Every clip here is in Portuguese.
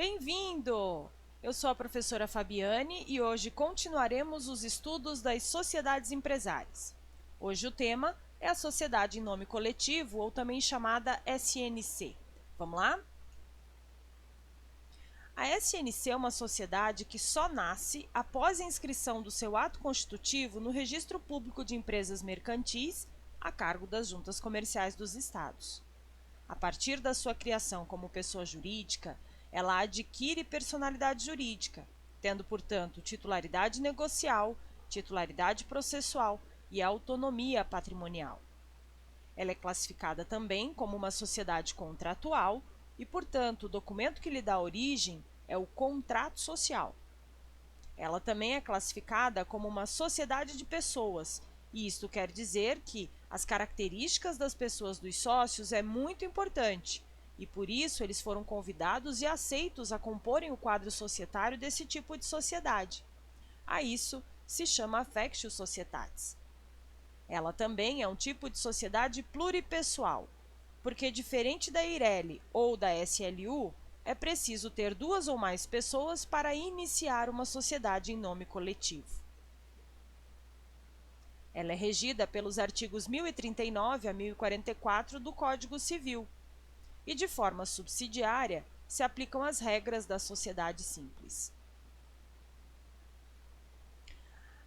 Bem-vindo! Eu sou a professora Fabiane e hoje continuaremos os estudos das sociedades empresárias. Hoje o tema é a sociedade em nome coletivo, ou também chamada SNC. Vamos lá? A SNC é uma sociedade que só nasce após a inscrição do seu ato constitutivo no Registro Público de Empresas Mercantis, a cargo das juntas comerciais dos estados. A partir da sua criação como pessoa jurídica, ela adquire personalidade jurídica, tendo, portanto, titularidade negocial, titularidade processual e autonomia patrimonial. Ela é classificada também como uma sociedade contratual e, portanto, o documento que lhe dá origem é o contrato social. Ela também é classificada como uma sociedade de pessoas, e isto quer dizer que as características das pessoas dos sócios é muito importante, e por isso eles foram convidados e aceitos a comporem o quadro societário desse tipo de sociedade. A isso se chama affectio societatis. Ela também é um tipo de sociedade pluripessoal, porque diferente da Eireli ou da SLU, é preciso ter duas ou mais pessoas para iniciar uma sociedade em nome coletivo. Ela é regida pelos artigos 1039 a 1044 do Código Civil e, de forma subsidiária, se aplicam as regras da sociedade simples.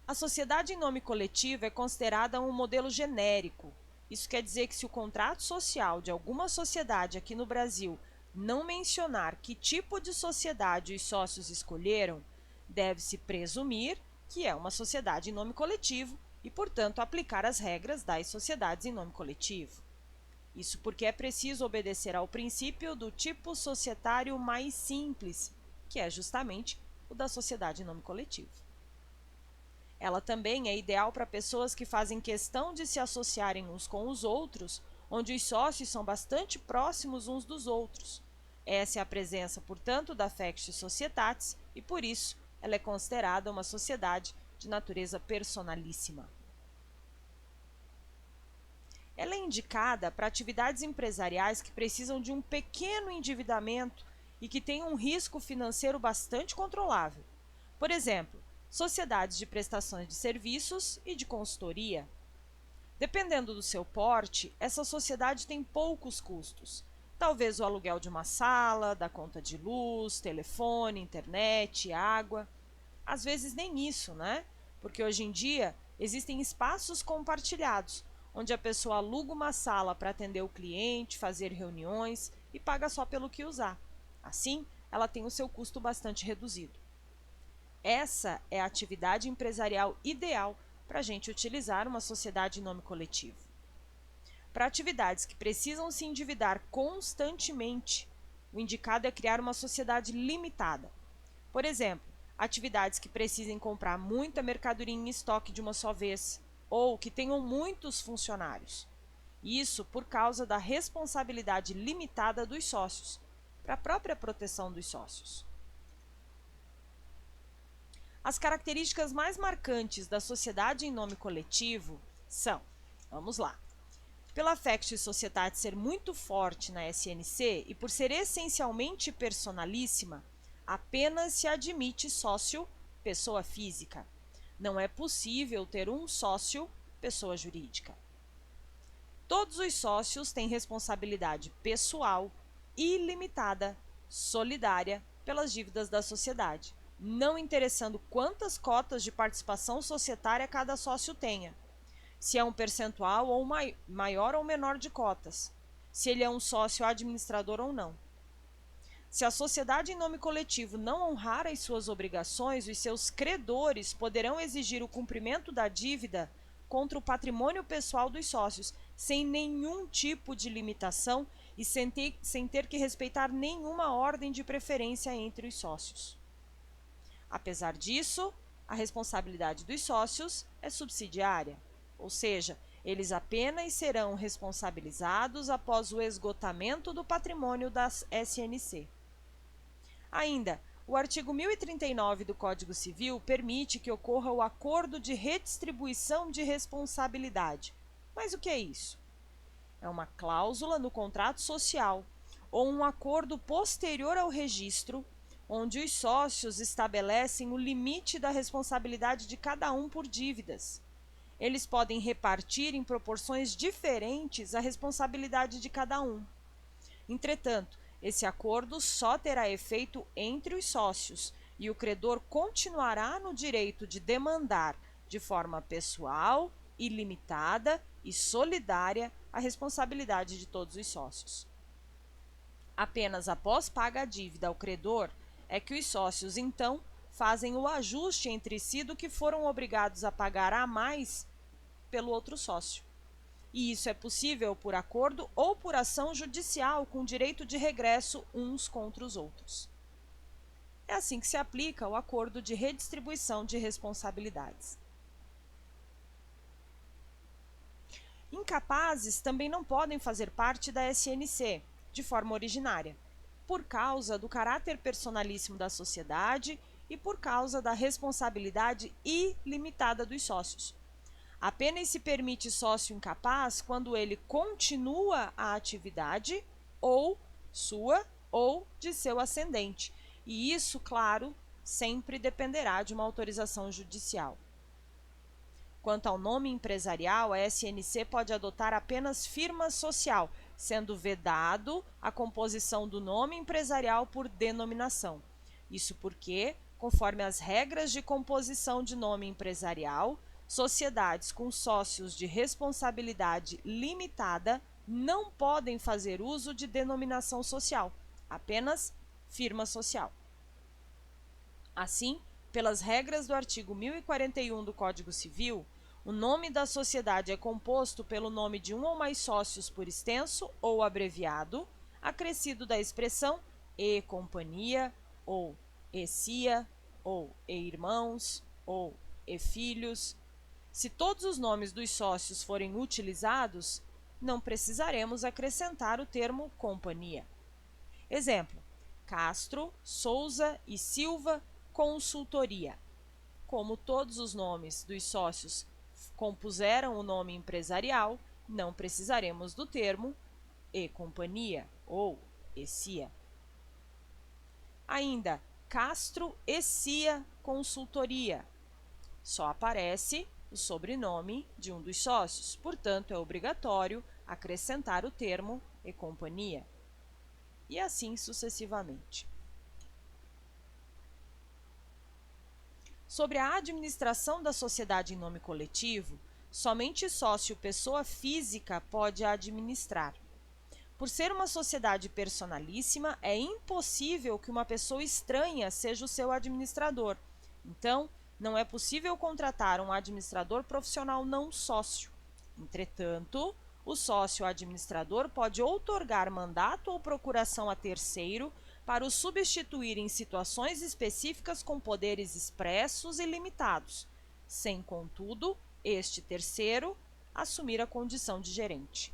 A sociedade em nome coletivo é considerada um modelo genérico. Isso quer dizer que se o contrato social de alguma sociedade aqui no Brasil não mencionar que tipo de sociedade os sócios escolheram, deve-se presumir que é uma sociedade em nome coletivo e, portanto, aplicar as regras das sociedades em nome coletivo. Isso porque é preciso obedecer ao princípio do tipo societário mais simples, que é justamente o da sociedade em nome coletivo. Ela também é ideal para pessoas que fazem questão de se associarem uns com os outros, onde os sócios são bastante próximos uns dos outros. Essa é a presença, portanto, da affectio societatis e, por isso, ela é considerada uma sociedade de natureza personalíssima. Ela é indicada para atividades empresariais que precisam de um pequeno endividamento e que têm um risco financeiro bastante controlável. Por exemplo, sociedades de prestações de serviços e de consultoria. Dependendo do seu porte, essa sociedade tem poucos custos. Talvez o aluguel de uma sala, da conta de luz, telefone, internet, água. Às vezes nem isso, né? Porque hoje em dia existem espaços compartilhados, onde a pessoa aluga uma sala para atender o cliente, fazer reuniões e paga só pelo que usar. Assim, ela tem o seu custo bastante reduzido. Essa é a atividade empresarial ideal para a gente utilizar uma sociedade em nome coletivo. Para atividades que precisam se endividar constantemente, o indicado é criar uma sociedade limitada. Por exemplo, atividades que precisem comprar muita mercadoria em estoque de uma só vez, ou que tenham muitos funcionários. Isso por causa da responsabilidade limitada dos sócios, para a própria proteção dos sócios. As características mais marcantes da sociedade em nome coletivo são, vamos lá, pela affectio societatis ser muito forte na SNC e por ser essencialmente personalíssima, apenas se admite sócio, pessoa física. Não é possível ter um sócio, pessoa jurídica. Todos os sócios têm responsabilidade pessoal, ilimitada, solidária pelas dívidas da sociedade, não interessando quantas cotas de participação societária cada sócio tenha, se é um percentual ou maior ou menor de cotas, se ele é um sócio administrador ou não. Se a sociedade em nome coletivo não honrar as suas obrigações, os seus credores poderão exigir o cumprimento da dívida contra o patrimônio pessoal dos sócios, sem nenhum tipo de limitação e sem ter que respeitar nenhuma ordem de preferência entre os sócios. Apesar disso, a responsabilidade dos sócios é subsidiária, ou seja, eles apenas serão responsabilizados após o esgotamento do patrimônio da SNC. Ainda, o artigo 1039 do Código Civil permite que ocorra o acordo de redistribuição de responsabilidade. Mas o que é isso? É uma cláusula no contrato social ou um acordo posterior ao registro, onde os sócios estabelecem o limite da responsabilidade de cada um por dívidas. Eles podem repartir em proporções diferentes a responsabilidade de cada um. Entretanto, esse acordo só terá efeito entre os sócios e o credor continuará no direito de demandar de forma pessoal, ilimitada e solidária a responsabilidade de todos os sócios. Apenas após paga a dívida ao credor é que os sócios, então, fazem o ajuste entre si do que foram obrigados a pagar a mais pelo outro sócio. E isso é possível por acordo ou por ação judicial com direito de regresso uns contra os outros. É assim que se aplica o acordo de redistribuição de responsabilidades. Incapazes também não podem fazer parte da SNC, de forma originária, por causa do caráter personalíssimo da sociedade e por causa da responsabilidade ilimitada dos sócios. Apenas se permite sócio incapaz quando ele continua a atividade ou sua ou de seu ascendente, e isso, claro, sempre dependerá de uma autorização judicial. Quanto ao nome empresarial, a SNC pode adotar apenas firma social, sendo vedado a composição do nome empresarial por denominação. Isso porque, conforme as regras de composição de nome empresarial, sociedades com sócios de responsabilidade limitada não podem fazer uso de denominação social, apenas firma social. Assim, pelas regras do artigo 1041 do Código Civil, o nome da sociedade é composto pelo nome de um ou mais sócios por extenso ou abreviado, acrescido da expressão e companhia, ou e-cia, ou e-irmãos, ou e-filhos. Se todos os nomes dos sócios forem utilizados, não precisaremos acrescentar o termo companhia. Exemplo: Castro, Souza e Silva Consultoria. Como todos os nomes dos sócios compuseram o nome empresarial, não precisaremos do termo e companhia ou e-cia. Ainda, Castro e Cia Consultoria. Só aparece o sobrenome de um dos sócios, portanto, é obrigatório acrescentar o termo e companhia. E assim sucessivamente. Sobre a administração da sociedade em nome coletivo, somente sócio pessoa física pode a administrar. Por ser uma sociedade personalíssima, é impossível que uma pessoa estranha seja o seu administrador. Então, não é possível contratar um administrador profissional não sócio. Entretanto, o sócio administrador pode outorgar mandato ou procuração a terceiro para o substituir em situações específicas com poderes expressos e limitados, sem, contudo, este terceiro assumir a condição de gerente.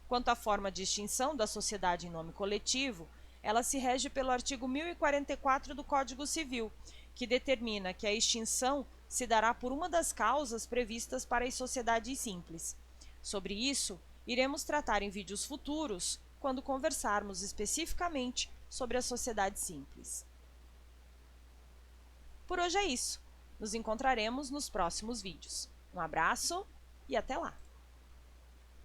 Quanto à forma de extinção da sociedade em nome coletivo, ela se rege pelo artigo 1044 do Código Civil, que determina que a extinção se dará por uma das causas previstas para as sociedades simples. Sobre isso, iremos tratar em vídeos futuros, quando conversarmos especificamente sobre a sociedade simples. Por hoje é isso. Nos encontraremos nos próximos vídeos. Um abraço e até lá!